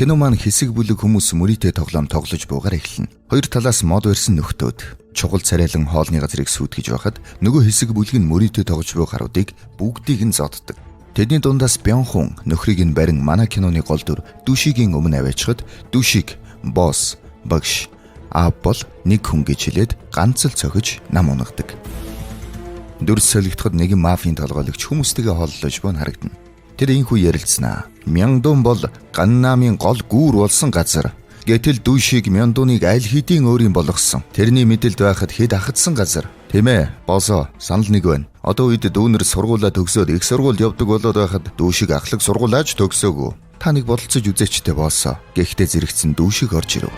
Кино маань хэсэг бүлэг хүмүүс мөрийтэй тоглоом тоглож буугаар эхэлнэ. Хоёр талаас мод барьсан нөхдөөд чугал царайлан хоолны газрыг сүйтгэж байхад нөгөө хэсэг бүлэг нь мөрийтэй тоглож буй гаруудыг бүгдийг нь зоддог. Тэдний дундаас Бёнхун нөхрийг нь барин манай киноны гол дүр Дүшигийн өмнө аваачхад Дүшиг босс багш бол нэг хүн гэж хэлээд ганц л цохиж нам унагадаг. Дүрс солигдоход нэгэн мафийн толгойлогч хүмүүстэйгээ хооллож буй нь харагдана. Тэр инхүү ярилцсанаа. Мяндун бол Ганнамын гол гүүр болсон газар. Гэтэл Дүшиг Мяндуныг аль хэдийн өөрийн болгосон. Тэрний мэдэлд байхад хэд ахадсан газар. Тийм ээ, босоо санал нэг байна. Одоо үед дүүнэр сургуулаа төгсөөд их сургууль явдаг болоод байхад Дүшиг ахлах сургуулаач төгсөөгүй. Та нэг бодолцож үзээчтэй боосоо. Гэхдээ зэрэгцэн Дүшиг орж ирэв.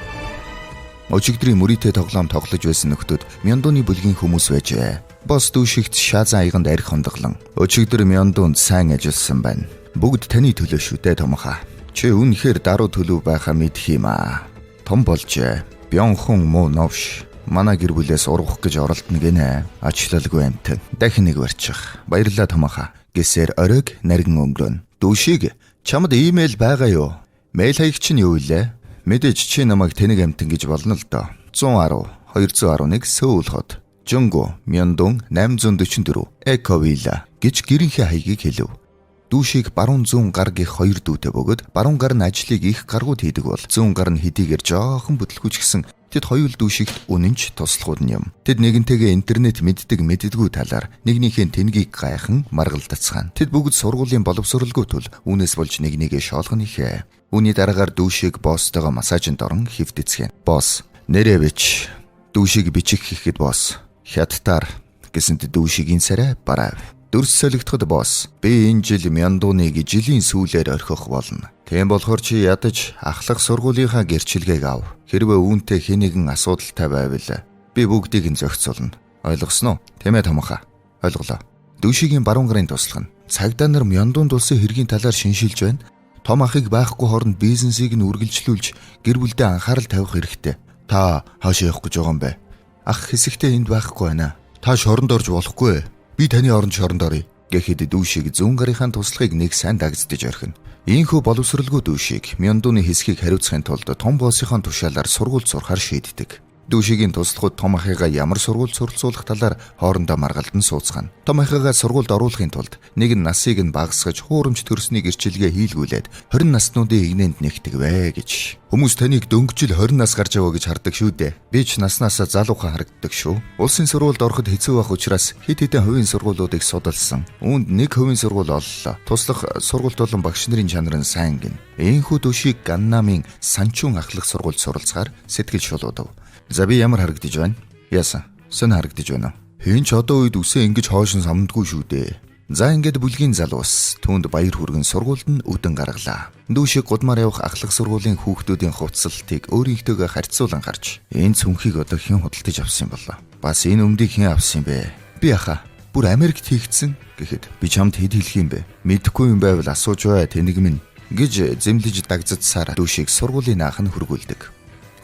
Өчигдрийн мөрийтэй тоглоом тоглож байсан нөхдөд Мяндуны бүлгийн хүмүүс байжээ. Босс Дүшигт шаазан аяганд арх хондлон. Өчигдөр Мяндунд сайн ажилласан байна. Бүгд таны төлөө шүү дээ томхоо. Чи үнэхээр даруй төлөв байхаа мэдх юм аа. Том болжээ. Бёнхун муу новш. Манай гэр бүлээс ургах гэж оролдоно гинэ. Ачлалгүй амт. Дахин нэг барьчих. Баярлалаа томхоо. Гэсээр оройг наргин өнгөрөн. Дүшиг чамд имэйл байгаа юу? Мэйл хаягч нь юу илээ? Мэдээж чи намайг тэнэг амтан гэж болно л доо. 110 211 Сөүл хот. Жонго Мяндун 844 Эковила гэж гэрийнхээ хаягийг хэлв. Дүшиг баруун зүүн гаргих хоёр дүүтэй бөгөөд баруун гар нь ажлыг их гаргууд хийдэг бол зүүн гар нь хэдийгээр жоохон бүтлгүүчгсэн тэд хоёул Дүшигт үнэнч туслахуд юм. Тэд нэгэнтэйгээ интернет мэддэггүй талаар нэгнийхээ тэнгийг гайхан маргалдацгаана. Тэд бүгд сургуулийн боловсролгүй тул үүнээс болж нэгнийгээ шоолгоно ихэ. Үүний дараагаар Дүшиг босстойгоо массажинд орон хөвдөцгэн. Босс нэрээ бич. Дүшиг бичих хийхэд босс. Хятадаар гэсэнт Дүшигийн сарай барав. Дүрс солигдоход босс. Би энэ жил Мяндуныг жилийн сүүлээр орхих болно. Тийм болохоор чи ядаж ахлах сургуулийнхаа гэрчилгээг ав. Хэрвээ үүнтэй хэнийгэн асуудалтай байвал би бүгдийг нь зохицуулна. Ойлгосноо? Тийм ээ томхоо. Ойлголоо. Дүшигийн баруун гарын туслах нь цагдаа нар Мяндунд улсын хэргийн талаар шиншилж байна. Том ахыг байхгүй хооронд бизнесийг нь үргэлжлүүлж гэр бүлдээ анхаарал тавих хэрэгтэй. Та хаашаа явах гэж байгаа юм бэ? Ах хэсэгтээ энд байхгүй байна. Та шоронд орж болохгүй. Би таны оронд шоронд оръё. Гэхэд Дүшиг зүүн гарынхаа туслахыг нэг сайн дагздж орхино. Ийхүү боловсралгүй Дүшиг Мяндуны хэсгийг хариуцахын тулд том боссынхаа тушаалаар сургууль сурахаар шийддэг. Дүшигийн туслахуд том ахыгаа ямар сургууль суралцуулах талаар хоорондоо маргалдан сууцгаана. Том ахыгаа сургуульд оруулахын тулд нэг нь насыг нь багасгаж хуурамч төрсний гэрчилгээ хийлгүүлээд 20 наснуудын игнэнд нэгтгэв гэж. Хүмүүс таныг дөнгөжл 20 нас гарч яваа гэж хардаг шүү дээ. Би ч наснаасаа залуухан харагддаг шүү. Улсын сургуульд ороход хэцүү байх учраас хэд хэдэн хувийн сургуулиудыг судалсан. Үүнд нэг хувийн сургууль оллоо. Туслах сургуульд болон багш нарын чанар нь сайн гин. Ийхүү Дүшиг Ганнамын Санчун ахлах сургуульд суралцахаар сэтгэл шулуудав. За би ямар харагдаж байна? Яасан? Сэн харагдаж байна. Хэн ч одоо үед үсээ ингэж хоошин самдгүй шүү дээ. За ингээд бүлгийн залуус түүнд баяр хүргэн сургуульд нь үдэн гаргалаа. Дүшиг гудмаар явах ахлах сургуулийн хүүхдүүдийн хувцсалтыг өөрийнхтэйгээ харьцуулан харж энэ цүнхийг одоо хэн худалдаж авсан юм болоо? Бас энэ өмдийг хэн авсан юм бэ? Би аха бүр Америкт хийгдсэн гэхэд би чамд хэд хэлэх юм бэ? Мэдэхгүй юм байвал асууж бай тэнэг минь гэж зэмлэж дагзадсаар Дүшиг сургуулийн наах нь хөргүүлдэг.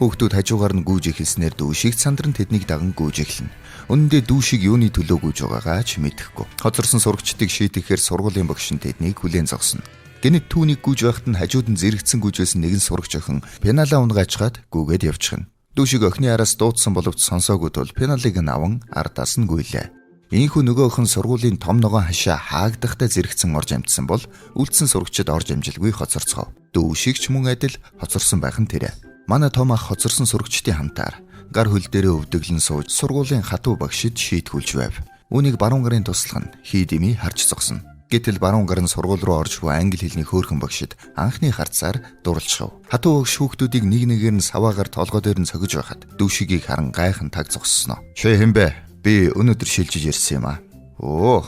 Хүүхдүүд хажуугаар нь гүйж эхэлснээр Дүшиг сандран тэднийг даган гүйж эхэлнэ. Үнэндээ Дүшиг юуны төлөө гүйж байгаагаа ч мэдэхгүй. Хоцорсон сурагчдыг шийтгэхээр сургуулийн багш нь тэднийг хүлээн зогсоно. Гэнэт түүнийг гүйж байхад нь хажууд нь зэрэгцэн гүйж байсан нэгэн сурагч охин пеналаа унгаачгаад гүйгээд явчихна. Дүшиг охины араас дуудсан боловч сонсоогүй тул пеналыг нь аван ардаас нь гүйлээ. Ийхүү нөгөө охин сургуулийн том ногоон хашаа хаагдахтай зэрэгцэн орж амжсан бол үлдсэн сурагчид орж амжилгүй хоцорцгов. Дүшиг ч мөн адил хоцорсон байх нь тэрэ. Манай том ах хоцорсон сурагчдын хамтаар гар хөл дээрээ өвдөглөн сууж сургуулийн хатуу багшид шийтгүүлж байв. Үүнийг баруун гарын туслах нь хийдими харж зогсоно. Гэтэл баруун гар нь сургууль руу орж буй англи хэлний хөөрхөн багшид анхны харцаар дурлцав. Хатуу багш хүүхдүүдийг нэг нэгээр нь саваагаар толгой дээр нь цогж байхад Дүшигийг харан гайхан таг зогссоноо. Шээ хэм бэ? Би өнөөдөр шилжиж ирсэн юм аа. Оо,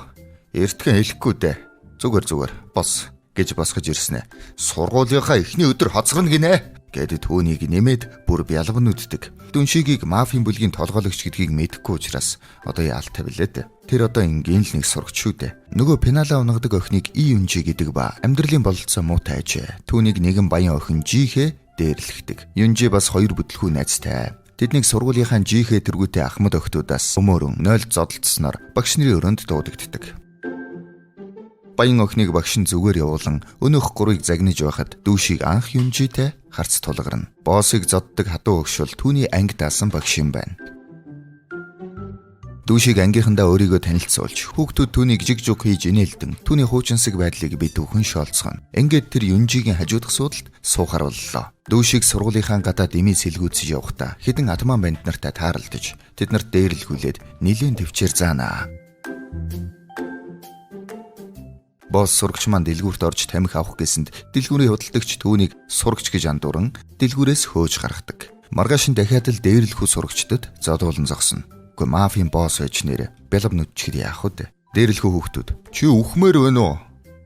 эртхэн хэлэхгүй дээ. Зүгээр бос гэж босгож ирсэн ээ. Сургуулийнхаа эхний өдөр хоцгоно гинэ. Гэд түүнийг нэмээд бүр бялган үддэг. Дүшигийг мафийн бүлгийн толгойлогч гэдгийг мэдэхгүй учраас одоо яалт тавилээд. Тэр одоо ингийн л нэг сурагч шүү дээ. Нөгөө пеналаа унагадаг охиныг Юнжи гэдэг ба амьдралын бололцоо муутай ажээ. Түүнийг нэгэн баян охин Жихэ дээрлэхдэг. Юнжи бас хоёр бүтлгүй найзтай. Тэднийг сургуулийнхаа Жихэ тэргүүтэй ахмад охтуудаас өмөрөн 0 зодолцсноор багш нарын өрөөнд дуудагддаг. Баян охиныг багш нь зүгээр явуулан өнөөх гурыг загнаж байхад Дүшиг анх Юнжитэй харц тулгарна. Боссыг зоддог хатуу өгшөл түүний анги даасан багш юм байна. Дүүшиг ангийнхандаа өөрийгөө танилцуулж, хүүхдүүд түүнийг жигжуг хийж инээлдэн, түүний хуучинсаг байдлыг бид бүхэн шоолцгоно. Ингээд тэр Юнжигийн хажуудах суудалд суухаар боллоо. Дүүшиг сургуулийнхаа гадаад имий сэлгүүцэж явахдаа хэдэн атман банд нартай тааралдаж, тэднэрт дээрлгүүлээд нилийн төвчээр заанаа. Босс сурагч маань дэлгүүрт орж тамхи авах гэсэнд дэлгүүрийн худалдагч түүнийг сурагч гэж андууран дэлгүүрээс хөөж гаргадаг. Маргааш нь дахиад л дээрлэхүү сурагчдад зодуулан зогсно. Гэхдээ мафийн босс байж нэрэ бэлб нүдчихэд яах вэ? Дээрлэхүү хүүхдүүд чи үхмээр байна уу?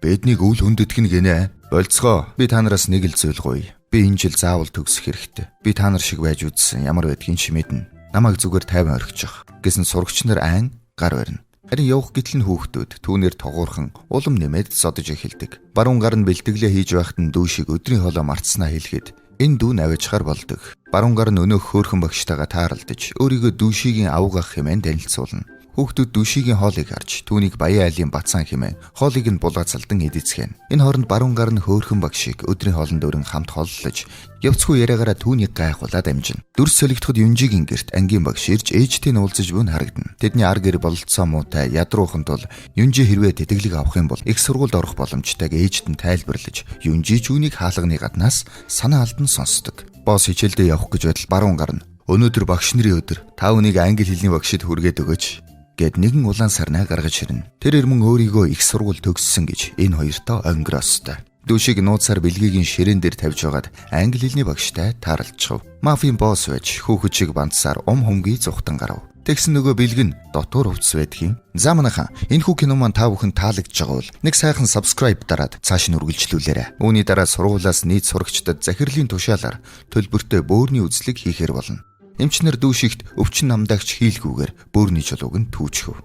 Биднийг үл хүндэтгэн гинэ. Болцгоо. Би та нараас нэг л зүйл гуй. Би энэ жил заавал төгсөх хэрэгтэй. Би та нар шиг байж үзсэн ямар байдгийг шимэдэн. Намайг зүгээр тайван орхичих. Гэсэн сурагч нар айн гар барина. Харин явах гítэл нь хүүхдүүд түүнээр тогуурхан улам нэмээд зодож эхэлдэг. Баруун гар нь бэлтгэлээ хийж байхад нь дүүшиг өдрийн хоолой мартснаа хэлэхэд энэ дүү навьжгаар болдог. Баруун гар нь өнөөх хөөрхөн багштайгаа тааралдаж өөрийгөө дүүшигийн авгах хэмээн танилцуулна. Хүүхдүүд дүүшигийн хоолыг харж түүнийг Баян айлын бацаан хэмээн хоолыг нь булаацалдан эдэцгэн. Энэ хооронд баруун гар нь хөөрхөн багшийг өдрийн хоолнд өрн хамт холлож явцгүй яриагаараа түүнийг гайхуулаад амжина. Дүрс солигдоход Юнжигийн гэрт ангийн багш ирж ээжтэй нь уулзаж буй нь харагдана. Тэдний ар гэр бололцоо муутай ядруухын тул Юнжи хэрвээ тэтгэлэг авах юм бол их сургуульд орох боломжтойг ээжд нь тайлбарлаж Юнжи ч үүнийг хаалганы гаднаас санаа алдан сонсдог. Босс хичээлдээ явах гэж байтал баруун гар нь өнөөдөр багш нарын өдөр та үнийг англи хэлний багшид хүргээд өгөөч гэд нэгэн улаан сарнаа гаргаж ирнэ. Тэр ирмэн өөрийгөө их сургууль төгссөн гэж энэ хоёртоо өнгөрөөстэй. Дүүшиг нууцаар бэлгийн ширээн дээр тавьж байгаад англи хэлний багштай тааралцчихв. Мафийн босс байж хүүхэд шиг бандсаар humгийн зүхтан гарав. Тэгсэн нөгөө бэлгэн дотор хувцс байдгийн. За манайхаа энэхүү кино маань та бүхэн таалагдж байгаа бол нэг сайхан subscribe дараад цааш нь үргэлжлүүлээрэй. Үүний дараа сургуулиас нийт сурагчдад захирлын тушаалаар төлбөртэй бөөрийн үзлэг хийхээр болно. Эмчнэр дүүшигт өвчин намдаагч хийлгүүгээр бөөрийн чулууг нь түүжхэв.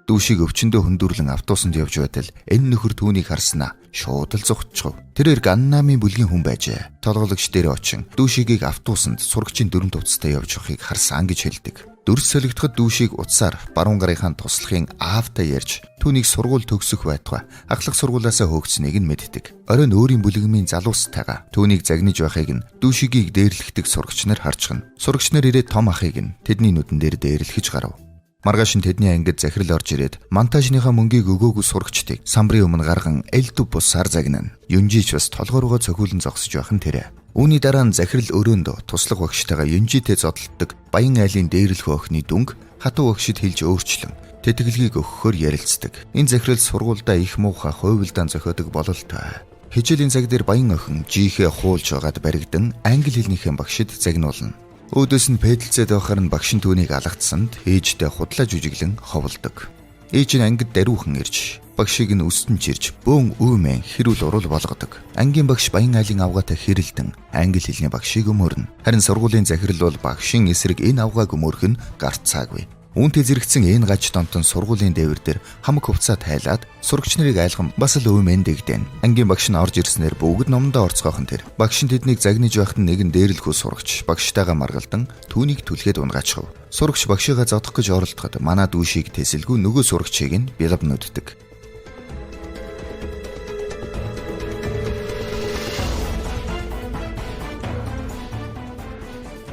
Дүүшиг өвчнөдөө хөндүрлэн автобусанд явж байтал энэ нөхөр түүнийг харснаа шууд л зогтчихв. Тэрээр Ганнамын бүлгийн хүн байжээ. Толгойлогч дээр очин дүүшигийг автобусанд сурагчийн дөрөв төвцтэй явж явахыг харсан гэж хэлдэг. Дүрс солигдоход дүүшиг утсаар баруун гарынхаа туслахын аавтай ярьж түүнийг сургууль төгсөх байтугай ахлах сургуулиасаа хөөгцнийг нь мэддэг. Оройн өөрийн бүлэгмийн залуустайгаа түүнийг загнаж байхыг нь дүүшигийг дээрлэхдэг сурагч нар харчихна. Сурагч нар ирээд том ахыг нь тэдний нүдэн дээр дээрлэхэж гарав. Маргааш нь тэдний ангид захирал орж ирээд монтажныхаа мөнгийг өгөөгүй сурагчдыг самбарын өмнө гарган элдв бусаар загнана. Юнжич бас толгой руугаа цохиулан зогсож байх нь тэрэ. Үүний дараа нь захирал өрөөндөө туслах багштайгаа Юнжитэй зодтолдог Баян айлын дээрлэх охины дүнг хатуу багшид хэлж өөрчлөн тэтгэлгийг өгөхөөр ярилцдаг. Энэ захирал сургуульдаа их муухай хувилдаан зохиодог бололтой. Хичээлийн цаг дээр Баян охин жийхээ хуулж байгаад баригдан англи хэлнийхэн багшид загнуулна. Өөдөөс нь пэдэлцээд байхаар нь багш нь түүнийг алгацсанд ээжтэй худлаа жүжиглэн ховолдог. Ээж нь ангид даруйхан ирж багшийг нь өстөн чирж бөөн үүмэн хэрүүл урал болгодог. Ангийн багш Баян айлын авгаатай хэрэлдэн англи хэлний багшийг өмөрнө. Харин сургуулийн захирал бол багшийн эсрэг энэ авгааг өмөрөх нь гарцаагүй. Үүнтэй зэрэгцэн энэ гаж донтон сургуулийн дээвэр дээр хамаг хувцаа тайлаад сурагч нарыг айлган бас л өвмэн дэгдэн. Ангийн багш нь орж ирснээр бүгд номдоо орцгоохон тэр. Багш нь тэднийг загнаж байхад нэгэн дээрлэхүү сурагч багштайгаа маргалдан түүнийг түлхээд унгаачихв. Сурагч багшигаа зодох гэж оролдоход манай дүүшийг тэсэлгүй нөгөө сурагчийг нь бэлб нүддэг.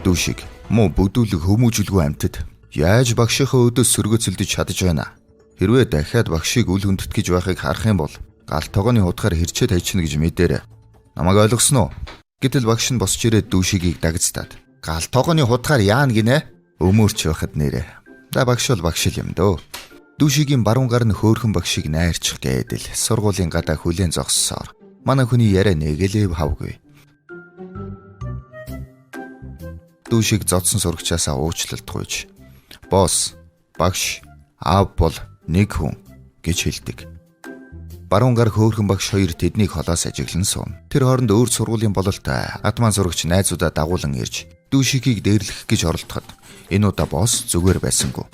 Дүүшиг муу бүдүүлэг хүмүүжүүлгүй амьтад яаж багшийнхаа өдөөс сөргөөцөлдөж чадаж байна? Хэрвээ дахиад багшийг үл хүндэтгэж байхыг харах юм бол гал тогооны хутгаар хэрчээд хайчна гэж мэдээрэй. Намайг ойлгосноо? Гэтэл багш нь босч ирээд дүүшигийг дагцтаад гал тогооны хутгаар яана гинэ? Өмөрч байхад нэрэ. За багш бол багш юм дөө. Дүүшигийн баруун гар нь хөөрхөн багшийг найрчих гэдэл сургуулийн гадаа хүлээн зогссоор манай хүний яриа нэгэлээ хавгүй. Дүүшиг зодсон сурагчаасаа уучлалт гуйж босс, багш, аав бол нэг хүн гэж хэлдэг. Баруун гар хөөрхөн багш хоёр тэднийг холоос ажиглан сууна. Тэр хооронд өөр сургуулийн бололтой атман сурагч найзуудаа дагуулan ирж дүүшигийг дээрлэх гэж оролдоход энэ удаа босс зүгээр байсангүй.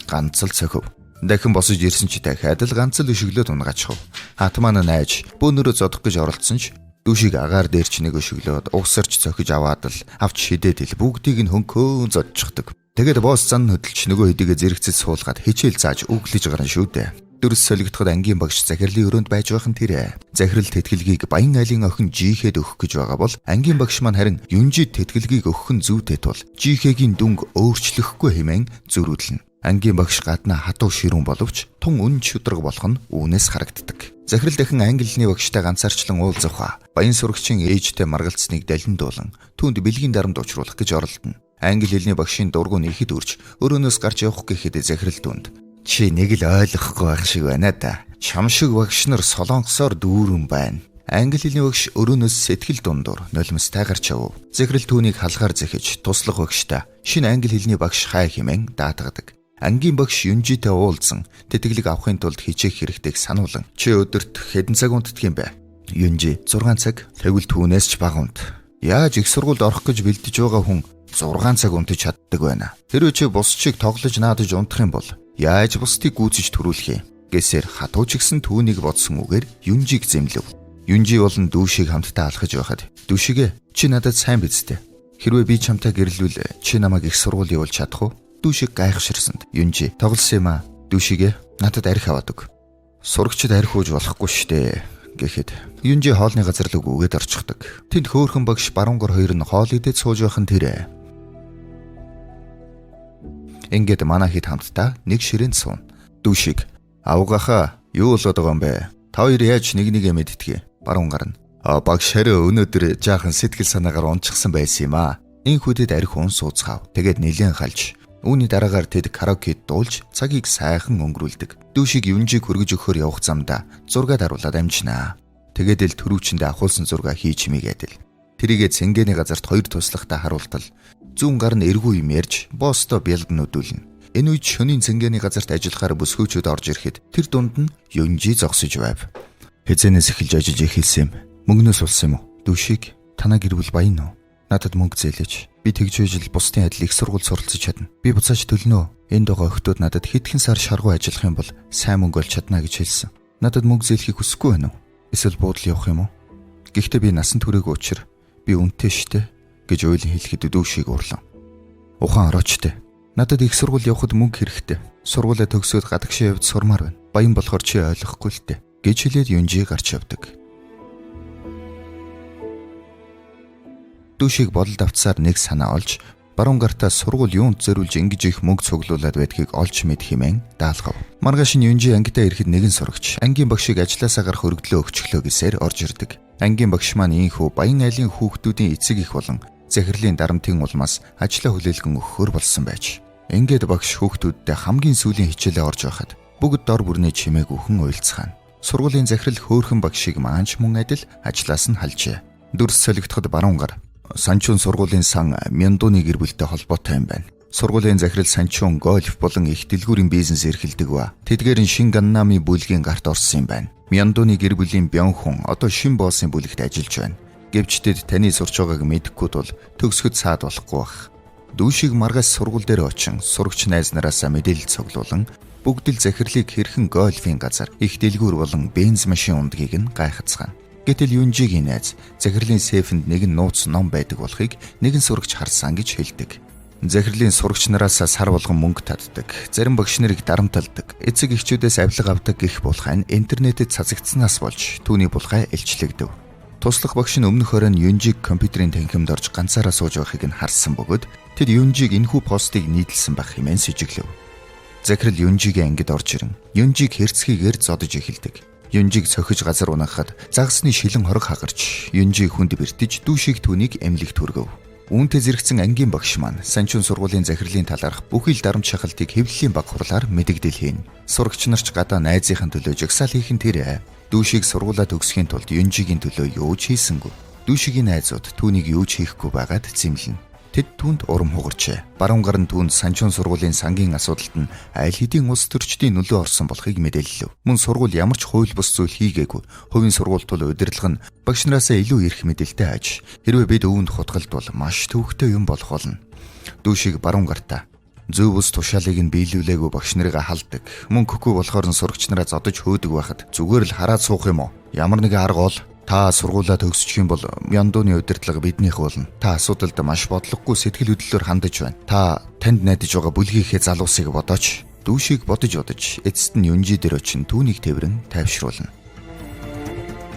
Ганц л цохив. Дахин босож ирсэн ч дахиад л ганц л өшөглөөд унгаачихв. Атман найж бөөнөрөө зодох гэж оролдсон ч дүүшиг агаар дээр ч нэг өшөглөөд угсарч цохиж аваад л авч шидээд ил бүгдийг нь хөнкөөн зодчихдаг. Тэгээд босс зан хөдөлж нөгөө хэдийгэ зэрэгцэд суулгаад хичээл зааж өглөж гарна шүү дээ. Дөрс солигдоход ангийн багш захирлын өрөөнд байж байх нь тэр. Захирал тэтгэлгийг Баян айлын охин Жихэд өгөх гэж байгаа бол ангийн багш маань харин Юнжид тэтгэлгийг өгөх нь зүйтэй тул Жихэгийн дүнг өөрчлөхгүй хэмээн зөрүүлнэ. Ангийн багш гаднаа хатуу ширүүн боловч тун үн шудраг болох нь үүнээс харагддаг. Захирал дахин англи хэлний багштай ганцаарчлан уулзах. Баян сурагчийн ээжтэй маргалцсныг далиндуулан түүнд бэлгийн дарамт учруулах гэж оролдоно. Англи хэлний багшийн дургуун ихэд үрж өрөөнөөс гарч явах гэхэд захирал түүнд "Чи нэг л ойлгохгүй байх шиг байна да. Чам шиг багш нар солонгосоор дүүрэн байна." Англи хэлний багш өрөөнөөс сэтгэл дундуур нулимстай гарч яв. Захирал түүнийг халгаар зэхэж туслах багштай шинэ англи хэлний багш хай хэмээн даатгадаг. Ангийн багш Юнжитэй уулзсан тэтгэлэг авахын тулд хичээх хэрэгтэйг сануулan "Чи өдөрт хэдэн цаг унтдаг юм бэ?" Юнжи 6 цаг. Тэгвэл түүнээс ч бага унт. Яаж их сургуульд орох гэж бэлдэж байгаа хүн 6 цаг унтаж чаддаг байна. Хэрвээ чи бусчийг тоглож наадаж унтах юм бол яаж бусдыг гүйцэж төрүүлэх юм? Гэсээр хатуу ч гэсэн түүнийг бодсон үгээр Юнжиг зэмлэв. Юнжи болон дүүшийг хамтдаа алхаж байхад "Дүүшигээ, чи надад сайн биз дээ. Хэрвээ би чамтай гэрлүүл чи намайг их сургууль явуулж чадах уу?" Дүүшиг гайхширсанд Юнжи "Тоглосон юм аа. Дүүшигээ, надад арх аваад өг." "Сурагчид арх ууж болохгүй штэ." гэхэд Юнжи хоолны газар л өгөөд орчихдог. Тэнд хөөхөн багш Барунгар хоёр нь хоол идэж сууж байх нь тэр. Ингээд манай хэд хамтдаа нэг ширээнд суун. Дүүшиг "Авгаахаа, юу болоод байгаа юм бэ? Та хоёр яаж нэг нэгэ мэдтгэе?" Барунгар нь "Багш хараа өнөөдөр жаахан сэтгэл санаагаар унчихсан байсан юм аа. Энхүүдэд арх уун сууцгаав. Тэгээд нэлээд халж. Үүний дараагаар тэд караокед дуулж цагийг сайхан өнгөрүүлдэг. Дүүшиг Юнжиг хөргөж өгөхөр явах замдаа зураг даруулаад амжинаа. Тэгээд л төрүүчэндээ авахулсан зураг хийж мийгээд л. Тэрийгээ цэнгэний газарт хоёр туслахтаа харуултал зүүн гар нь эргүү юм ярьж боостой бялд нүдүүлнэ. Энэ үед шөнийн цэнгэний газарт ажиллахаар бүсгүйчүүд орж ирэхэд тэр дунд нь Юнжи зогсож байв. "Хэзэнээс эхэлж ажиллаж эхэлсэн юм? Мөнгнөөс улсан юм уу? Дүүшиг, танаа гэр бүл баян уу? Надад мөнгө зээлэж. Би тэгж үжил бусдын адил их сургууль суралцж чадна. Би буцааж төлнө. Энд байгаа охтууд надад хэдхэн сар шаргуу ажиллах юм бол сайн мөнгө олж чадна гэж хэлсэн. Надад мөнгө зээлхийг хүсэхгүй байна уу? Эсвэл буудал явах юм уу? Гэхдээ би насан туршаагүй учраас би үнэтэй штэ" гэж ойлон хэлэхэд дүүшиг урлан. "Ухаан ороочтой. Надад их сургууль явахад мөнгө хэрэгтэй. Сургуулаа төгсөөд гадагшаа явж сурмаар байна. Баян болохоор чи ойлгохгүй л дээ" гэж хэлээд Юнжи гарч явдаг. Дүүшиг бодолд автсаар нэг санаа олж Барунгартаа сургууль юунд зориулж ингэж их мөнгө цуглуулад байдгийг олж мэд хэмээн даалгав. Маргааш нь Юнжи ангидаа ирэхэд нэгэн сурагч ангийн багшийг ажилласаа гарах өргөдлөө өгчлөө гэсээр орж ирдэг. Ангийн багш маань ийхүү Баян айлын хүүхдүүдийн эцэг их болон захирлын дарамтын улмаас ажлаа хүлээлгэн өгөхөр болсон байж. Ингээд багш хүүхдүүдтэй хамгийн сүүлийн хичээлээ орж байхад бүгд дор бүрний чимээг үхэн уйлцгаана. Сургуулийн захирал хөөхөн багшийг маанч мөн адил ажлаас нь халжээ. Дөрс солигдоход Барунгар Санчун сургуулийн сан Мяндууны гэр бүлтэй холбоотой юм байна. Сургуулийн захирал Санчун гольф болон их дэлгүүрийн бизнес эрхэлдэг ба тэдгээр нь Шин Ганнами бүлгийн гарт орсон юм байна. Мяндууны гэр бүлийн Бёнхун одоо Шин боссын бүлэгт ажиллаж байна. Гэвч тэд таны сурч байгааг мэдэхгүй тул төгсгөд саад болохгүй бах. Дүүшиг маргаас сургууль дээр очин сурагч найз нараасаа мэдээлэл цуглуулan бүгд л захирлыг хэрхэн гольфийн газар их дэлгүүр болон бенз машин ундгийг нь гайхацгаана. Гэтэл Юнжигийн найз захирлын сейфэнд нэгэн нууц ном байдаг болохыг нэгэн сурагч харсан гэж хэлдэг. Захирлын сурагч нараас сар болгон мөнгө татдаг. Зарим багш нарыг дарамталдаг. Эцэг эхчүүдээс авилга авдаг гэх булхай нь интернетэд цацагдсанаас болж түүний булхай илчлэгдэв. Туслах багш нь өмнөх оройн Юнжиг компьютерийн танхимд орж ганцаараа сууж байхыг нь харсан бөгөөд тэд Юнжиг энэхүү постыг нийтлсэн байх хэмээн сэжиглэв. Захирал Юнжигийн ангид орж ирэн Юнжиг хэрцгийгээр зодож эхэлдэг. Юнжиг цохиж газар унахад загсны шилэн хорог хагарч Юнжиг хүнд бэртэж дүүшиг түүнийг эмнэлэгт хүргэв. Үүнтэй зэрэгцэн ангийн багш маань Санчун сургуулийн захирлын талаарх бүхий л дарамт шахалтыг хэвлэлийн баг хурлаар мэдэгдэл хийн. Сурагч нарч гадаа найзынхын төлөө жагсаал хийх нь тэр. Дүүшиг сургуулаа төгсөхийн тулд Юнжигийн төлөө юу ч хийсэнгүй. Дүүшигийн найзууд түүнийг юу ч хийхгүй байгаад зэмлэнэ. Тэд түүнд урам хугарчээ. Барунгар нь түүнд Санчун сургуулийн сангийн асуудалд нь аль хэдийн улс төрчдийн нөлөө орсон болохыг мэдээлэв. Мөн сургууль ямар ч хууль бус зүйл хийгээгүй. Хувийн сургууль тул удирдлага нь багш нараасаа илүү эрх мэдэлтэй аж. Хэрвээ бид өвөнд хутгалдвал маш төвөгтэй юм болох болно. Дүүшиг Барунгартаа зөв бус тушаалыг нь биелүүлээгүй багш нарыгаа халдаг. Мөнгө өгөхгүй болохоор нь сурагч нараа зодож хөөдөг байхад зүгээр л хараад суух юм уу? Ямар нэгэн арга бол та сургуулаа төгсчих юм бол Мяндууны удирдлага биднийх болно. Та асуудалд маш бодлогогүй сэтгэл хөдлөлөөр хандаж байна. Танд найдаж байгаа бүлгийнхээ залуусыг бодооч. дүүшийг бодож эцэст нь Юнжи дээр очин түүнийг тэврэн тайвшруулна.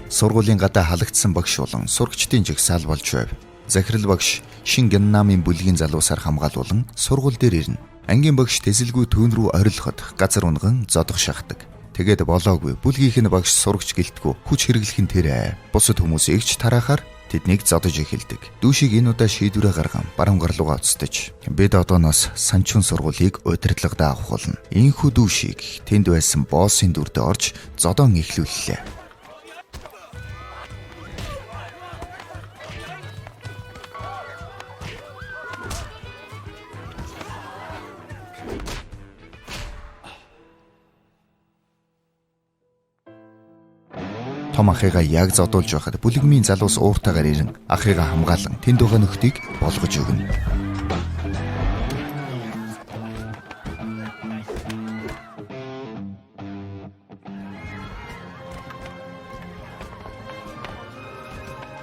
Сургуулийн гадаа халагдсан багш болон сурагчдын жагсаал болж байв. Захирал багш Шин Ганнамын бүлгийн залуусаар хамгаалуулан сургууль дээр ирнэ. Ангийн багш тэсэлгүй түүн рүү орилоход газар унган зодох шахдаг. Тэгээд болоогүй бүлгийнх нь багш сурагч гэлтгүү хүч хэрэглэх нь тэрэ. Бусад хүмүүс игч тараахаар тэднийг зодож эхэлдэг. Дүүшийг энэ удаа шийдвэрээ гарган баруун гар руугаа уцтаж бид одооноос санчун сургуулийг удирдлагадаа авах болно. Ийхүү дүүшийг тэнд байсан боссын дүрдээ орж зодон эхлүүллээ. Том ахыгаа яг зодуулж байхад бүлэгмийн залуус ууртаагаар ирэн ахыгаа хамгаалan тэнд байгаа нөхдийг болгож өгнө.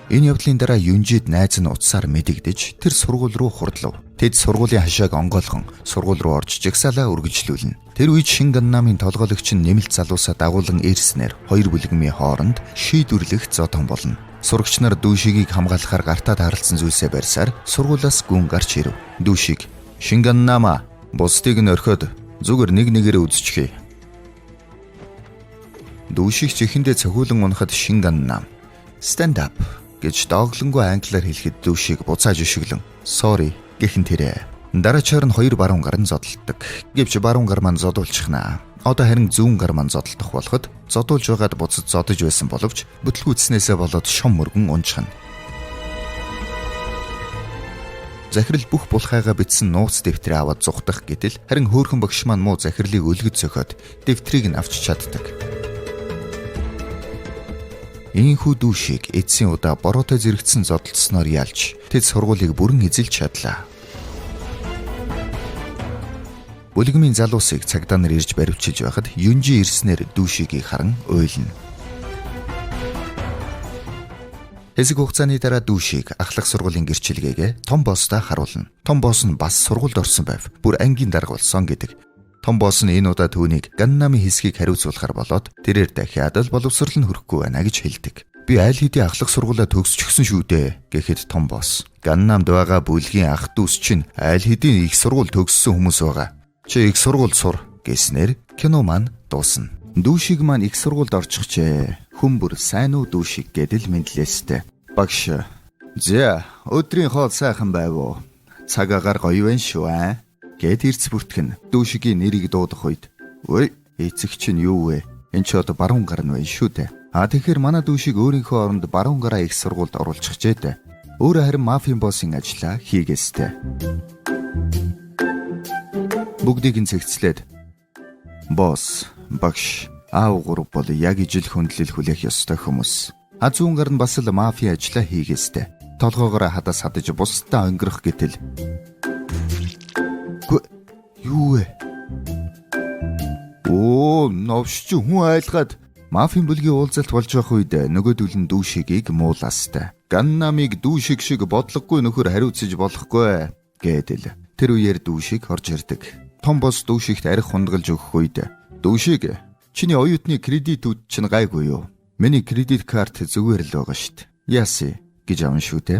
Энэ явдлын дараа Юнжид найз нь утсаар мэдэгдэж тэр сургууль руу хурдлав. Тэд сургуулийн хашааг онгойлгон сургууль руу орж жагсаалаа үргэлжлүүлнэ. Тэр үед Шин Ганнамын толгойлогч нь нэмэлт залуусаа дагуулan ирснээр хоёр бүлэгмийн хооронд шийдвэрлэх зодон болно. Сурагч нар дүүшигийг хамгаалахаар гартаа тааралцсан зүйлсээ барьсаар сургуулиас гүн гарч ирэв. Дүүшиг Шин Ганнама бусдыг нь орхиод зүгээр нэг нэгээрээ үзчихье. Дүүшиг чихэндээ цохиулан унахад Шин Ганнам stand up гэж дооглонгүй англиар хэлэхэд дүүшийг буцааж ишиглэн sorry гэхэн тэрэ. Дараачаар нь хоёр баруун гар нь зодтолдог. Гэвч баруун гар маань зодуулчихнаа. Одоо харин зүүн гар маань зодтолдох болоход зодуулж байгаад буцаж зодож байсан боловч бүтлгүүцснээсээ болоод шом мөргөн унчихна. Захирал бүх булхайгаа бичсэн нууц дэвтрээ аваад зугтах гэтэл харин хөөхөн багш маань муу захирлыг өлгөж зөхиод дэвтрийг нь авч чаддаг. Ийхүү дүүшийг эцсийн удаа бороотой зэрэгцсэн зодтолцсноор ялж тэд сургуулийг бүрэн эзэлж чадлаа. Бүлэгмийн залуусыг цагдаа нар ирж баривчилж байхад Юнжи ирснээр дүүшигийг харан уйлна. Хэсэг хугацааны дараа дүүшийг ахлах сургуулийн гэрчилгээгээ том босстой харуулна. Том босс нь бас сургуульд орсон байв. Бүр ангийн дарга болсон гэдэг. Том босс нь энэ удаа түүнийг Ганнамын хэсгийг хариуцуулахар болоод тэрээр дахиад л боловсрол нь хүрэхгүй байна гэж хэлдэг. Би айл хэдийн ахлах сургуулаа төгсчихсөн шүү дээ гэхэд том босс Ганнамд байгаа бүлгийн ах дүүс чинь айл хэдийн их сургууль төгссөн хүмүүс байгаа. Чи их сургууль сур гэснээр кино маань дуусна. Дүүшиг маань их сургуульд орчихжээ. Хүмбэр сайн уу дүүшиг гэдэл мэдлээстэй. Багш зэ өдрийн хоол сайхан байв уу? Цаг агаар гоё байна шүү аа. Гэт ирц бүртгэн дүүшигийн нэрийг дуудах үед "Ой, эцэг чинь юу вэ? Энд ч одоо баруун гар нь байна шүү дээ. Тэгэхээр манай дүүшиг өөрийнхөө оронд баруун гараа их сургуульд оруулчихжээ дээ. Өөрөө харин мафийн боссын ажлаа хийгээстэй." Бүгдийг нь цэгцлээд "Босс, багш, аав гурав бол яг ижил хүндлэл хүлээх ёстой хүмүүс. Зүүн гар нь бас л мафийн ажлаа хийгээстэй. Толгоогоор хадаас хадаж бусдаа өнгөрөх гэтэл юу вэ? Новш чи хүн айлгаад мафийн бүлгийн уулзалт болж байх үед нөгөөдөл нь дүүшигийг муулаастай. Ганнамыг дүүшиг шиг бодлогогүй нөхөр хариуцаж болохгүй гэдэл. Тэр үеэр дүүшиг орж ирдэг. Том босс дүүшигт арх хундагалж өгөх үед "Дүүшиг, чиний оюутны кредитүүд чинь гайгүй юу? Миний кредит карт зүгээр л байгаа штт. Яаси гэж аван шүү дээ."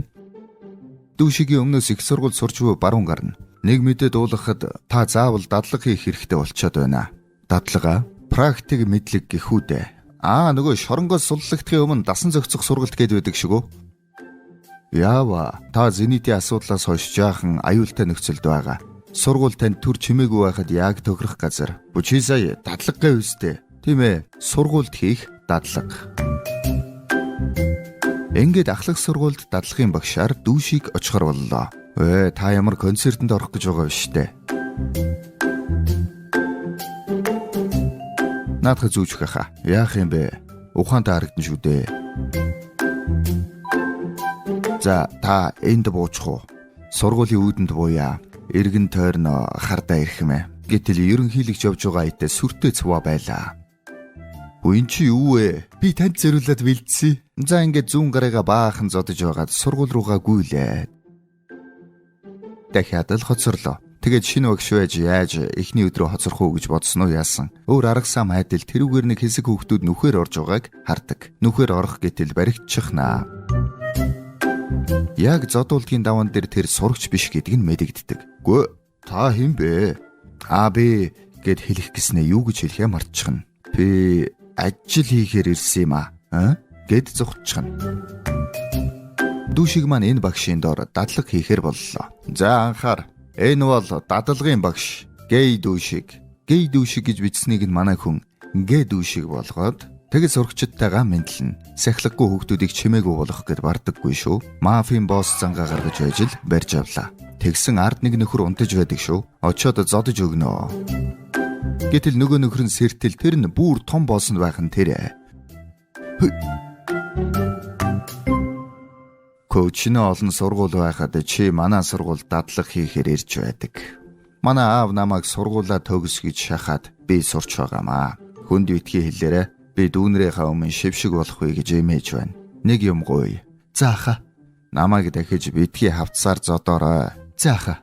Дүүшигийн өмнөөс их сургууль сурч буй баруун гарна. Нэг мэдээ дуулгахад та заавал дадлага хийх хэрэгтэй болчиход байна. Дадлага, практик мэдлэг гэхүүдээ. Нөгөө шоронгоос суллагтахын өмнө дасан зохицох сургалт гээд байдаг шиг үү? Яава, та зэнитийн асуудлаас хойш жаахан аюултай нөхцөлд байгаа. Сургууль танд төр чимээгүй байхад яг тохирох газар. Бүчи сая дадлага гээ үстэй. Тийм ээ, сургуульд хийх дадлага. Ингээд ахлах сургуульд дадлагын багшаар дүүшиг очихор боллоо. Та ямар концертэнд орох гэж байгаа вэ штэ? Наадах зүүж хаа. Яах юм бэ? Ухаантай харагдан шүү дээ. За, та энд буучих уу? Сургуулийн үүдэнд бууя. Иргэн тойрно хардаа ирэх мэ. Гэтэл ерөнхийлөгч явж байгаа аятаа сүртэй цуваа байлаа. "Үн чи юу вэ? Би танд зориулаад бэлдсэн. За ингээд зүүн гарыгаа баахан зодож байгаад сургууль руугаа гүйлээ." Дахиад л хоцорлоо. Тэгээд шинэ багш байж яаж эхний өдрөө хоцрох уу гэж бодсон уу яасан. Өөр аргасаа майдал тэрүүгээр нэг хэсэг хүүхдүүд нүхээр орж байгааг хардаг. Нүхээр орох гэтэл баригдчихнаа. Яг зодуулдгийн даван дээр тэр сурагч биш гэдг нь мэдэгддэг. Гү та хэн бэ? Би гэд хэлэх гэснээ юу гэж хэлэхээ мартчихна. Би ажил хийхээр ирсэн юм гэд зогтчихна. Дүүшиг маань энэ багшийн доор дадлаг хийхээр боллоо. За анхаар. Энэ бол дадлагын багш. Гэй дүүшиг. Гэй дүүшиг гэж бичснийг нь манай хүн гэ дүүшиг болгоод тэгээд сурагчдтайгаа мэдлэн. Сахилгагүй хүүхдүүдийг чимээгүй болох гэд бардаггүй шүү. Мафийн босс зангаа гаргаж байж л барьж авлаа. Тэгсэн ард нэг нөхөр унтаж байдаг шүү. Очоод зодож өгнө. Гэтэл нөгөө нөхөр нь сэртэл тэр нь бүр том боосон байх нь тэрэ. Коучны олон сургууль байхад чи манай сургууль дадлаг хийхээр ирж байдаг. Манай аав намайг сургуулаа төгс гэж шахаад би сурч байгаамаа. Хүнд битгий хэлээрэ би дүүнрийнхаа өмнө шившиг болох вэ гэж эмээж байна. Нэг юм гоё. Зааха. Намайг дахиж битгий хавцсаар зодоорой. Зааха.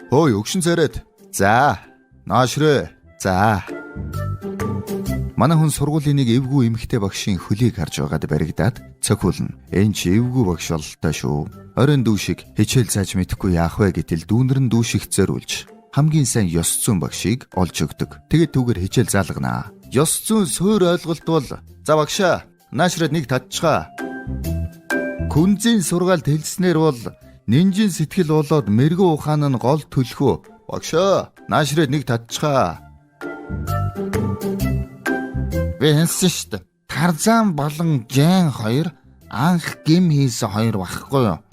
Хөөе өгшин царайд. За. Наашрэ. За. Манай хүн сургуулийн нэг эвгүй эмэгтэй багшийн хөлийг харж байгаад баригдаад цохиулна. Энэ ч эвгүй багш бололтой шүү. Оройн дүүшиг хичээл зааж мэдэхгүй яах вэ гэтэл дүүнэр нь дүүшиг зориулж хамгийн сайн ёс зүйн багшийг олж өгдөг. Тэгээд түүгээр хичээл заалганаа. Ёс зүйн суур ойлголт бол за багшаа наашраад нэг татчихаа. Күнзийн сургаалт хэлснээр бол нинжин сэтгэл болоод мэрэгэн ухаан нь гол төлхөө. Багшаа наашраад нэг татчихаа. Би хэлсэн шүү дээ. Тарзан болон Жан хоёр анх гим хийсэн хоёр багхгүй юу?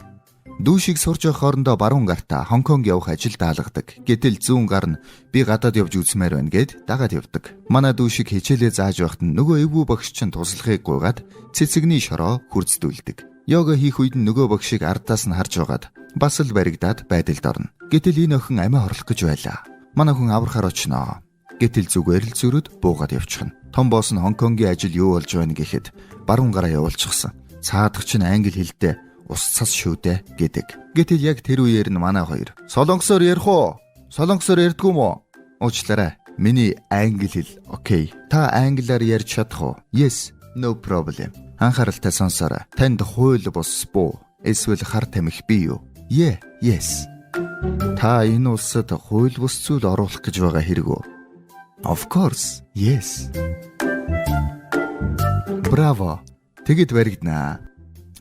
Дүүшиг сурж явах хоорондоо баруун гартаа Хонконг явах ажил даалгадаг. Гэтэл зүүн гар нь би гадаад явж үзмээр байна гэд дагаад явдаг. Манай дүүшиг хичээлээ зааж байхад нь нөгөө эвгүй багш чинь туслахыг гуйгаад цэцэгний шороо хүрздүүлдэг. Йога хийх үед нь нөгөө багшийг ардаас нь харж байгаад бас л баригдаад байдалд орно. Гэтэл энэ охин амиа хорлох гэж байлаа. Манай хүн аврахаар очноо. Гэтэл зүгээр л зөрөд буугаад явчихна. Том босс нь Хонконгийн ажил юу болж байна гэхэд баруун гараа явуулчихсан. Цаадах чинь англи хэлтэй ус цас шүү дээ гэдэг. Гэтэл яг тэр үеэр нь манай хоёр солонгосоор ярих уу? Солонгосоор ярьдгүй мó? Уучлаарай. Миний англи хэл окей. Та англиар ярьж чадах уу? Yes, no problem. Анхааралтай сонсоорой. Танд хууль бус буу? Эсвэл хар тамхи бий юу? Yeah, yes. Та энэ улсад хууль бус зүйл оруулах гэж байгаа хэрэг үү? Of course, yes. Браво. Тэгэд баригднаа.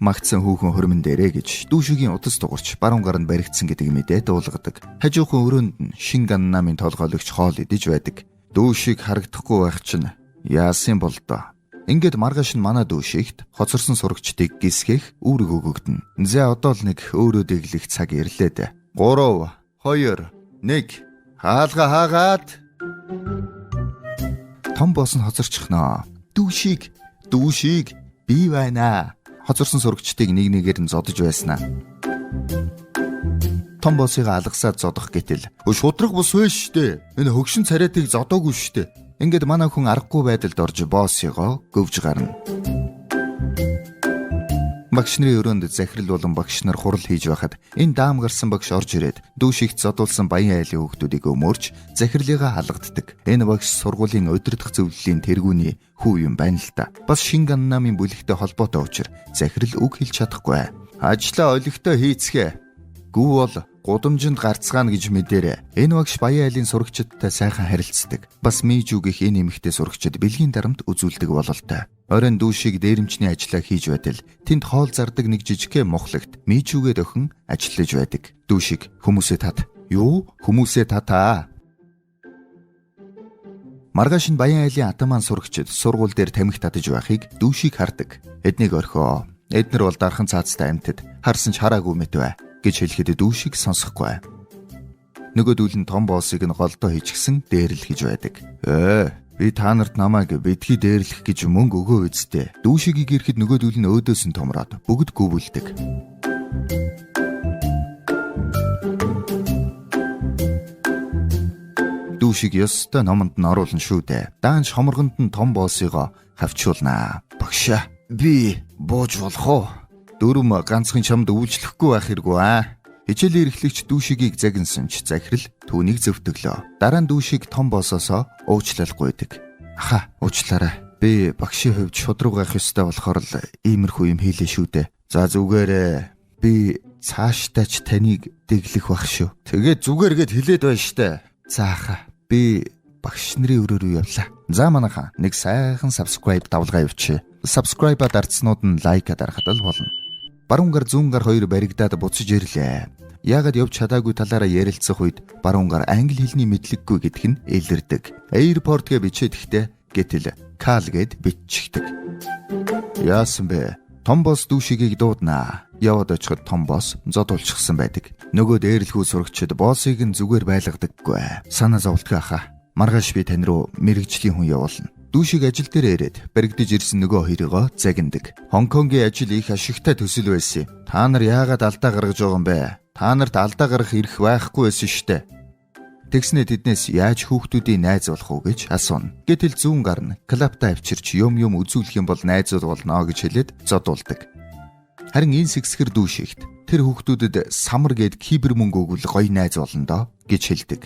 Магтсан хүүхэн хөрмөн дээрээ гэж дүүшигийн утас дуурч баруун гар нь баригдсан гэдэг мэдээ дуулгадаг. Хажуухан өрөөнд нь шин ганнамын толгойлогч хоол идэж байдаг. Дүүшиг харагдахгүй байх чинь яасан бол доо. Ингээд маргааш нь манай дүүшигт хоцорсон сурагчдыг гисгэх үүрэг өгөгдөн. За одоо л нэг өөрөө дэглэх цаг ирлээ дээ. 3, 2, 1 хаалга хаагаад том босс нь хоцорчихноо. Дүүшиг би байна. Хоцорсон сурагчдыг нэг нэгээр нь зодож байснаа. Том боссыг алгасаад зодох гэтэл шудраг бус вэ штэ. Энэ хөгшин царайтыг зодоогүй штэ. Ингээд манай хүн аргагүй байдалд орж боссыгоо гөвж гарна. Багш нарын өрөөнд захирал болон багш нар хурал хийж байхад энэ даам гарсан багш орж ирээд дүүшигт зодуулсан баян айлын хүүхдүүдийг өмөрч захирлыгаа халгаддаг. Энэ багш сургуулийн удирдах зөвлөлийн тэргүүний хүү юм байна л та. Бас шин ганнамын бүлэгтэй холбоотой учраас захирал үг хэлж чадахгүй. Ажлаа олигтой хийцгээ. Гүү бол гудамжинд гарцгаана гэж мэдээрээ. Энэ багш баян айлын сурагчдтай сайхан харилцдаг. Бас Мижүү гэх энэ эмэгтэй сурагчид бэлгийн дарамт үзүүлдэг бололтой. Оройн дүүшиг дээрэмчний ажиллаа хийж байтал тэнд хоол зардаг нэг жижигхэн мухлагт Мижүүгээ дохин ажиллаж байдаг. Дүүшиг хүмүүсээ тат. Юу? Хүмүүсээ татаа. Маргааш нь баян айлын атаман сурагчид сургууль дээр тамхи татаж байхыг дүүшиг хардаг. Эднийг орхио. Эднэр бол дархан цаацтай амьтад харсан ч хараагүй мэтвэ гэж хэлэхэд дүүшиг сонсохгүй. Нөгөөдүүл нь том боссыг нь голдоо хийчихсэн дээрлэл гэж байдаг. Би та нарт намайг битгий дээрлэх гэж мөнгө өгөө үсттэй. Дүүшигийг ирэхэд нөгөөдүүл нь өөдөөс нь томроод бүгд гүвэлдэг. Дүүшиг ёстой номонд нь оруулна шүү дээ. Даанч хоморгонд нь том боссыгоо хавчуулнаа. Багшаа, би бууж болох уу? Дөрөм ганцхан чамд үйлчлэхгүй байх хэрэггүй аа. Хичээлийн эрхлэгч дүүшигийг загинсан ч захирал түүнийг зөвтгөлөө. Дараа нь дүүшиг том боссоосоо уучлал гуйдаг. Аха, уучлаарай. Би багшийн хувьд шудраг байх ёстой болохоор л иймэрхүү юм хийлээ шүү дээ. За зүгээрээ. Би цаашдаа ч таныг дэглэх бах шүү. Тэгээд зүгээр гэд хэлээд байна штэ. За аха. Би багш нарын өрөө рүү явлаа. За манайха нэг сайхан subscribe давлгаа явуучих. Subscribe-а дарцнууд нь лайка дарахад л болно. Баруун гар зүүн гар хоёр баригдаад буцаж ирлээ. Яагаад явж чадаагүй талаараа ярилцах үед баруун гар англи хэлний мэдлэггүй гэдг нь илэрдэг. Airport гэ бичээд ихтэй гэтэл Кал гэд биччихдэг. Яасан бэ? Том босс дүүшигийг дууднаа. Яваад очиход том босс зодуулчихсан байдаг. Нөгөө дээрлэхүү сурагчид боссыг нь зүгээр байлгадаггүй. Санаа зовлтгоо аха. Маргааш би тань руу мэрэгжлийн хүн явуулна. Дүүшиг ажил дээр ирээд баригдаж ирсэн нөгөө хоёроо загиндаг. Хонконгийн ажил их ашигтай төсөл байсан. Та нар яагаад алдаа гаргаж байгаа юм бэ? Та нарт алдаа гаргах эрх байхгүй байсан штэ. Тэгснэ тэднээс яаж хүүхдүүдийн найз болох уу гэж асууна. Гэтэл зүүн гар нь клапта авчирч юм үзүүлэх юм бол найзууд болно гэж хэлээд зодуулдаг. Харин энэ сэгсгэр дүүшигт тэр хүүхдүүдэд самар гээд кибер мөнгө өгвөл гоё найз болно доо гэж хэлдэг.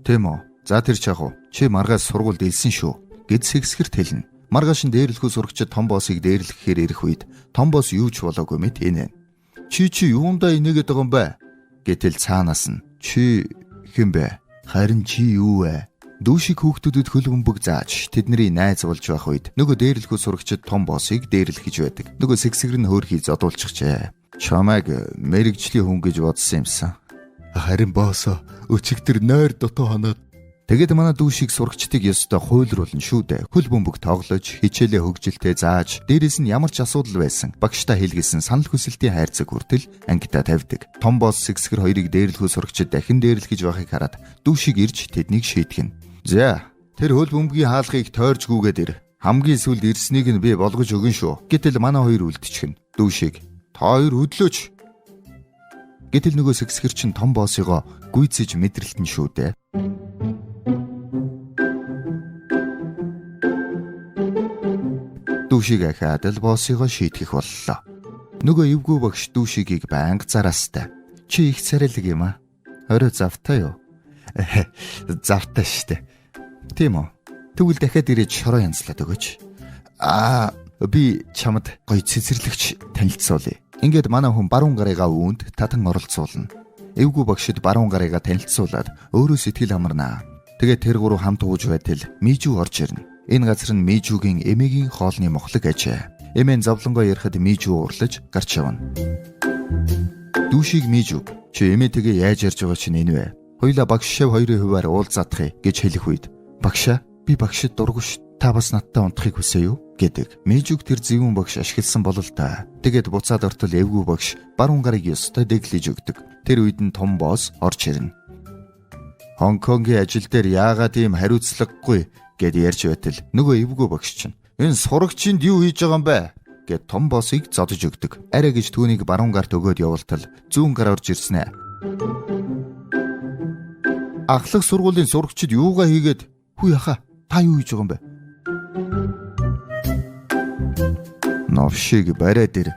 Тийм үү? За тэр чахуу чи маргааш сургуульд илсэн шүү гэд сэгсгэрт хэлнэ. Маргааш нь дээрлэхүү сурагчид том боссыг дээрлэхээр ирэх үед том босс юу ч болоогүй мэт инээ. Чи юундаа инээгээд байгаа юм бэ? Гэтэл цаанаас нь чи хэн бэ? Харин чи юу вэ? Дүүшиг хүүхдүүдэд хөл бөмбөг зааж тэдний найз болж байх үед нөгөө дээрлэхүү сурагчид том боссыг дээрлэхэж байдаг. Нөгөө сэгсгэр нь хөөрхий зодуулчихжээ. Чамайг мэрэгжлийн хүн гэж бодсон юмсан. Харин боссоо өчигдөр нойр дутуу хоноод тэгээд манай дүүшиг сурагчдыг ёстой хуйлруулна шүү дээ. Хөл бөмбөг тоглож, хичээлээ хөгжилтэй зааж, дээрээс нь ямар ч асуудал байсан багштай хэлгэлсэн санал хүсэлтийн хайрцаг хүртэл ангидаа тавьдаг. Том босс сэгсгэр хоёрыг дээрлэхүү сурагчид дахин дээрлэхэж байхыг хараад дүүшиг ирж тэднийг шийтгэн. За, тэр хөл бөмбөгийн хаалхыг тойрч гүгээд ир. Хамгийн сүүлд ирснийг нь би болгож өгнө шүү. Гэтэл манай хоёр үлдчихнэ. Дүүшиг, та хоёр хөдлөөч. Гэтэл нөгөө сэгсгэр чинь том боссыгоо гүйцэж мэдрэлтэн шүү дээ. Дүүшиг ахаад л боссыгоо шийтгэх боллоо. Нөгөө эвгүй багш дүүшигийг байнга зараастай. Чи их царайлаг юм аа. Орой завтай юу? Завтай штэ. Тийм үү? Тэгвэл дахиад ирээд шороо янзлаад өгөөч. Би чамд гоё цэцэрлэгч танилцуулъя. Ингээд манай хүн баруун гарыгаа үүнд татан оролцуулна. Эвгүй багшид баруун гарыгаа танилцуулаад өөрөө сэтгэл амарнаа. Тэгээд тэр гурав хамт ууж байтал Мижүү орж ирнэ. Энэ газар нь Мижүүгийн эмээгийн хоолны мохлог ажээ. Эмээн зовлонгоо ярихад Мижүү урлаж гарч явна. Дүүшиг Мижүүг чи эмээтэйгээ яаж ярьж байгаа чинь энэ вэ? Хоёлаа багш шав хоёрын хуваар уулзаадах гэж хэлэх үед багшаа би багшид дургүй ш. Та бас надтай унтахыг хүсэе юу гэдэг. Мижүүг тэр зөвүүн багш ашигласан бол л та. Тэгээд буцаад ортол эвгүй багш баруун гарыг ёстой дэглэж өгдөг. Тэр үед нь том босс орж ирнэ. Хонконгийн ажил дээр яагаад ийм хариуцлагагүй гэд ярьж байтал нөгөө эвгүй багш чинь энэ сурагчинд юу хийж байгаа юм бэ гэд том боссыг зодож өгдөг. Арай гэж түүнийг баруун гарт өгөөд явуултал зүүн гар орж ирснэ. Ахлах сургуулийн сурагчид юугаа хийгээд хүү яха та юу хийж байгаа юм бэ? Новшиг бариад ир.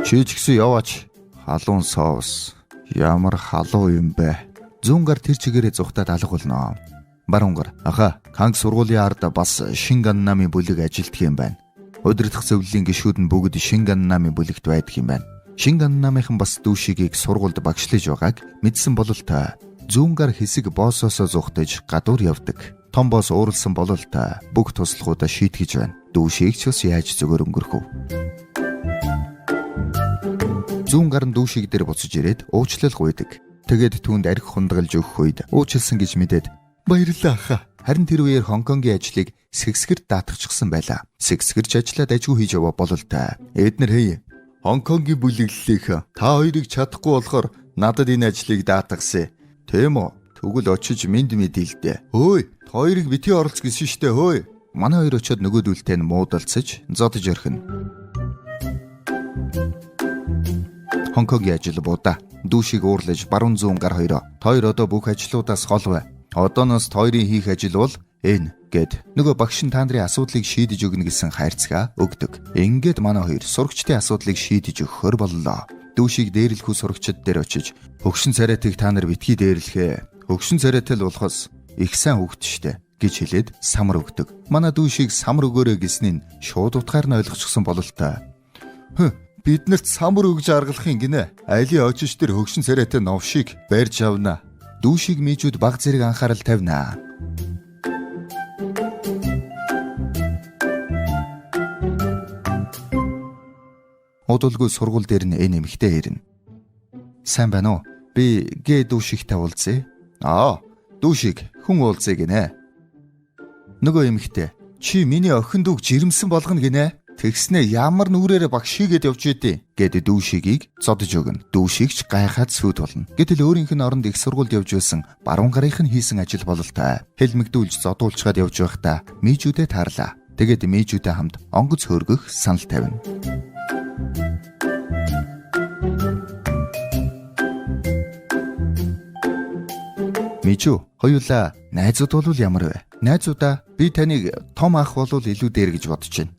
Чи ч гэсэн яваач. Халуун соус. Ямар халуу юм бэ? Зүүн гар тэр чигээрээ зүхтаад алга болно. Баруун гар аха Канг сургуулийн ард бас Шинганнамын бүлэг ажилтдаг юм байна. Удирдах зөвлөлийн гишүүд нь бүгд Шинганнамын бүлэгт байдаг юм байна. Шинганнамынхан бас дүүшигийг сургуульд багшлаж байгааг мэдсэн бол та зүүн гар хэсэг боссоосоо зүхтэж гадуур явдаг. Том босс ууралсан бол та бүх туслахуудаа шийтгэж байна. Дүүшийг ч бас яаж зөвөр өнгөрөх вэ? Зүүн гар нь дүүшиг дээр буцаж ирээд уучлал гуйдаг. Тэгээд түүнд архи хундагалж өгөх үед уучлсан гэж мэдээд баярлалаа аха. Харин тэр үеэр Хонконгийн ажлыг сэгсгэрт даатгачихсан байлаа. Сэгсгэрч ажиллаад ажгүй хийж яваа бол та эднэр хэй Хонконгийн бүлэглэлийнх та хоёрыг чадахгүй болохоор надад энэ ажлыг даатгасан. Тийм үү? Тэгвэл очиж минд мэдээлдэ. Хөөе, хоёрыг битгий оролц гэсэн штэ хөөе. Манай хоёр очиод нөгөөдөлтэй нь муудалцаж зодож орхино. Хонконгийн ажил буудаа. Дүүшиг уурлаж баруун зүүн гар хоёроо. Хоёр одоо бүх ажлуудаас гол бай. Одооноос хоёрын хийх ажил бол энэ гэд нөгөө багш нь та нарын асуудлыг шийдэж өгнө гэсэн хайрцгаа өгдөг. Ингээд манай хоёр сурагчдын асуудлыг шийдэж өгөхөр боллоо. Дүүшийг дээрлэхүү сурагчид дээр очиж хөгшин царайтыг та нар битгий дээрлэхээ. Хөгшин царайтай л болохоос их сайн хөгт штэ гэж хэлээд самар өгдөг. Манай дүүшийг самар өгөөрэй гэснийг шууд утгаар нь ойлгочихсон бол л та. Биднэрт самар өгж аргалахын гинэ. Айлын очиж тэр хөгшин царайтай новшийг барьж авна. Дүүшийг мижүүд баг зэрэг анхаарал тавина. Удалгүй сургууль дээр нь энэ эмэгтэй ирнэ. Сайн байна уу? Би гээ дүүшигтэй уулзъя. Дүүшиг хүн уулзъя гинэ. Нөгөө эмэгтэй чи миний охин дүүг жирэмсэн болгоно гинэ. Тэгснэ ямар нүрээрээ багшигээд явж идэв гэд дүүшигийг зодож өгнө. Дүүшигч гайхаад сүйд болно. Гэтэл өөрийнх нь оронд их сургуульд явж байсан баруун гарынх нь хийсэн ажил бололтой. Хэлмэгдүүлж зодуулчгаад явж байхдаа мижүүдээ таарлаа. Тэгээд мижүүдээ хамт онгоц хөргөх санал тавина. Мижүү, хоёулаа найзууд бол ямар вэ? Найзуудаа би таныг том ах болвол илүү дээр гэж бодож байна.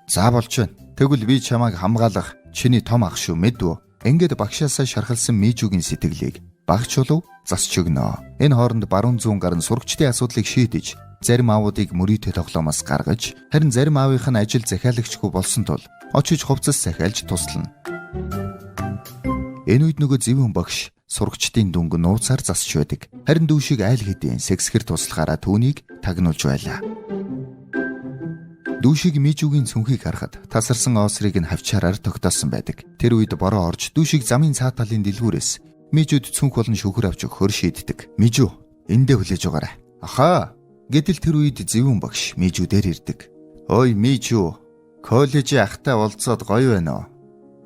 За болж байна. Тэгвэл би чамайг хамгаалах чиний том ах шүү мэдвэ? Ингээд багшаасаа шархалсан мижүүгийн сэтгэлийг багч болов засч өгнө. Энэ хооронд баруун зүүн гарын сурагчдын асуудлыг шийдэж, зарим аавуудыг мөрөөдө тоглоомоос гаргаж, харин зарим аавынх нь ажил захиалагчгүй болсон тул очиж хувцас захиалж туслана. Энэ үед нөгөө зөвхөн багш сурагчдын дүнг нууцаар засч байдаг. Харин дүүшиг айл хэдийн сэгсгэр туслахаараа түүнийг тагнуулж байлаа. Дүүшиг мижүүгийн цүнхийг харахад тасарсан оосрыг нь хавчаараар тогтоосон байдаг. Тэр үед бороо орж дүүшиг замын цаа талын дэлгүүрээс мижүүд цүнх болон шүүхэр авч өгөхөр шийддэг. Мижүү, эндээ хүлээж байгаарай. Ахаа. Гэтэл тэр үед зөвхөн багш мижүүдээр ирдэг. Ой мижүү, коллежийн ахтай уулзаад гоё байна уу?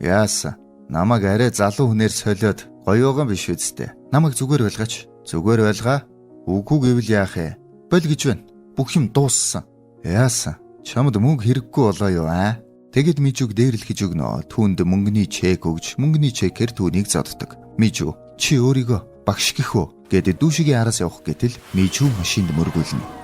Яасан? Намайг арай залуу хүнээр солиод гоё байгаа биш үсттэй. Намайг зүгээр байлгаач. Зүгээр байлгаа. Үгүй гэвэл яах вэ? Бол гэж байна. Бүх юм дууссан. Яасан? Чамд мөнгө хэрэггүй болоо юу аа? Тэгэд мижүүг дээрлэхэж өгнө. Түүнд мөнгөний чек өгж, мөнгөний чекээр түүнийг зоддог. Мижүү, чи өөрийгөө багш гэх үү? Гэд дүүшигийн араас явах гэтэл мижүү машинд мөргүүлнэ.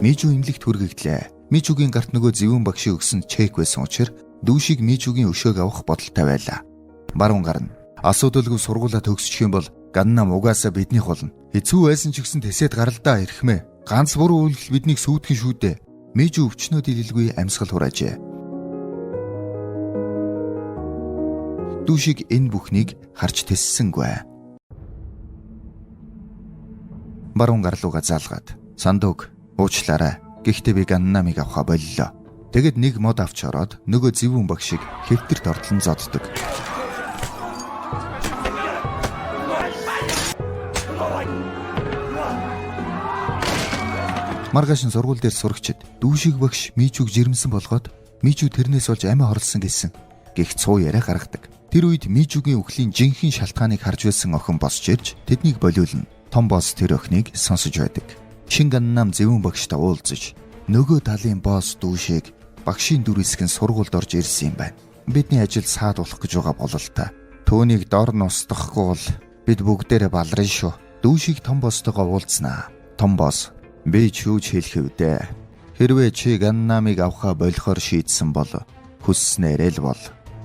Мижүү имлэгт хүргэглээ. Мижүүгийн гарт нөгөө зөвүүн багшийн өгсөн чек байсан учраас дүүшиг мижүүгийн өшөөг авах бодолтой байлаа. Баруун гар нь асуудалгүй сургуулаа төгсчих юм бол Ганнам угаасаа биднийх болно. Хэцүү байсан ч гэсэн тэсэд гаралдаа ирэхмэ. Ганц буруу үйлдэл биднийг сүйтгэн шүү дээ. Мижүү өвчнөө дэлэлгүй амьсгал хураажээ. Дүүшиг энэ бүхнийг харж тэссэнгүй. Баруун гар руугаа заалгаад сандуг уучлаарай. Гэхдээ би Ганнамыг авахаа боллоо. Тэгэд нэг мод авч ороод нөгөө зөвүүн багшиг хэвтэрт ордлон зоддог. Маргааш нь сургууль дээр сурагчид дүүшиг багш мижүүг жирэмсэн болгоод мижүү тэрнээс болж амиа хорлсон гэсэн гихт цуу яриа гаргадаг. Тэр үед мижүүгийн үхлийн жинхэнэ шалтгааныг харж байсан охин босч ирж тэднийг болиулна. Том босс тэр охиныг сонсож байдаг. Ганнам зөвүүн багштай уулзаж нөгөө талын босс дүүшиг багшийн дүр хэсэг нь сургуульд орж ирсэн юм байна. Бидний ажил саад болох гэж байгаа бололтой. Түүнийг дор нь устгахгүй бол бид бүгдээрээ баларна шүү. Дүүшиг том босстойгоо уулзнаа. Том босс би ч юу ч хэлэхв дээ. Хэрвээ чи Ганнамыг авахаа болохоор шийдсэн бол хүсснээрээ л бол.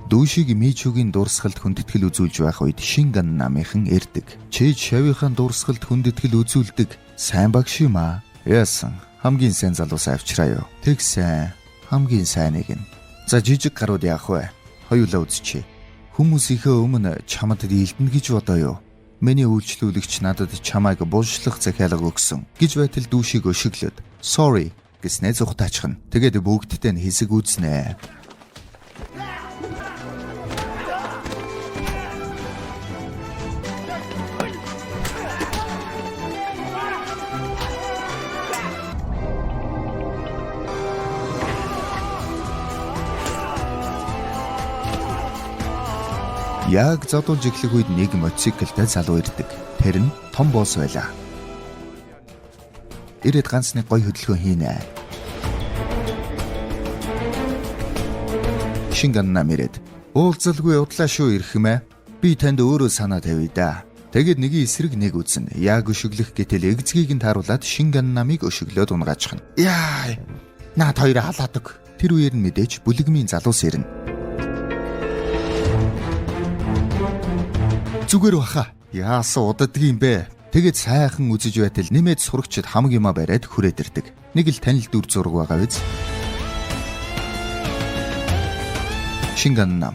Дүүшиг мижүүгийн дурсгалд хүндэтгэл үзүүлж байх үед Ганнамынхан ирдэг. Чи шавийнхаа дурсгалд хүндэтгэл үзүүлдэг сайн багш юм аа. Яасан? Хамгийн сайн залуусаа авчраа юу? Тэг сайн. Хамгийн сайныг нь. За жижиг гарууд яах вэ? Хоёулаа үзчихье. Хүмүүсийнхээ өмнө чамд дийлдэнэ гэж бодоо юу? Миний үйлчлүүлэгч надад чамайг булшлах захиалга өгсөн гэж байтал дүүшиг өшөглөд sorry гэснээ зүхтаачхна. Тэгээд бүгдтэй нь хэсэг үзнэ. Яг зодуулж эхлэх үед нэг мотоциклтай залуу ирдэг. Тэр нь том босс байлаа. Ирээд ганц нэг гоё хөдөлгөөн хийнэ. Ганнам ирээд уулзалгүй удлаа шүү ирэх юм ээ. Би танд өөрөө санаа тавья да. Тэгээд нэгэн эсрэг нэг үзэн яг өшөглөх гэтэл эгзгийг нь тааруулаад Шинган намыг өшөглөөд унгаачихна. Яа! Наад хоёроо халаадаг. Тэр үеэр нь мэдээж бүлэгмийн залуус ирнэ. Зүгээр баха. Яасан удадгийн бэ? Тэгээд сайхан үзэж байтал нэмээд сурагчид хамаг юма бариад хүрээд ирдэг. Нэг л танил дүр зураг байгаа биз? Шинган нам.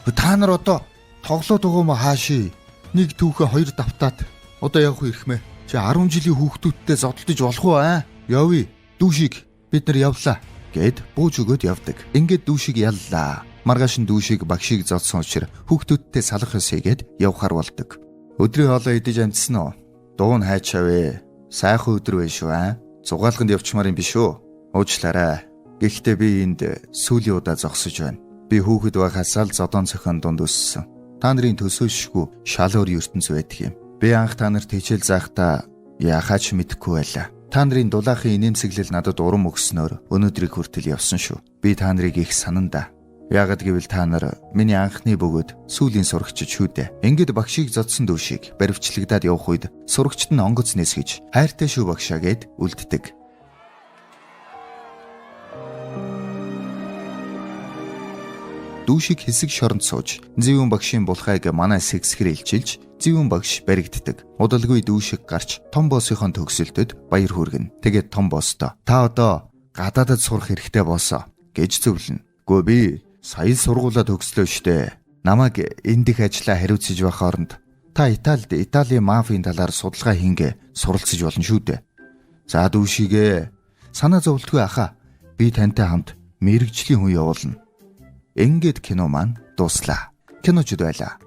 Та нар одоо тоглоод байгаа юм хааший? Нэг түүхээ хоёр давтаад одоо явах ирэх мэ? Чи 10 жилийн хүүхдүүдтэй зодтолж болох уу аа? Явъя. Дүүшиг бид нар явлаа гэд бууж өгөөд явдаг. Ингээд дүүшиг яллаа. Маргааш нь дүүшиг багшийг зодсон учраас хүүхдүүдтэй салах ёсыгээд явахар болдог. Өдрийн хоолоо идэж амжсан уу? Дуун хайчаавэ. Сайхан өдөр байна шүү аа. Зугаалганд явчмаар юм биш үү? Уучлаарай. Гэхдээ би энд сүүлийн удаа зогсож байна. Би хүүхэд байхасаа л зодон цохон дунд өссөн. Та нарын төсөөлшгүй шал өөр ертөнц байдаг юм. Би анх та нарт хичээл заахтаа яхаач мэдэхгүй байлаа. Та нарын дулаахын инээмсэглэл надад урам өгснөөр өнөөдрийг хүртэл явсан шүү. Би та нарыг их санана. Яагад гэвэл та нар миний анхны бөгөөд сүүлийн сурагчид шүү дээ. Ингээд багшийг зодсон дүүшиг баривчлагдаад явах үед сурагчид нь онгоц нээсгэж хайртай шүү багшаа гэд үлддэг. Дүүшиг хэсэг шоронд сууж Зэвүүн багшийн булхайг манай сэгсгэр илчилж Зэвүүн багш баригддаг. Удалгүй дүүшиг гарч том боссынхон төгсөлтөд баяр хүргэнэ. Тэгээд том боссдоо та одоо гадаадд сурах хэрэгтэй боссоо гэж зөвлөнө. Гөө би сая сургуулаа төгслөө штэ. Намайг энд их ажиллаа хариуцж байх хооронд та Италийн мафийн талаар судалгаа хийнгээ суралцж болно шүү дээ. За дүүшигээ санаа зовлтгүй ахаа. Би тантай хамт мэрэгжлийн хүн явуулна. Ингээд кино маань дуслаа. Киночд байлаа.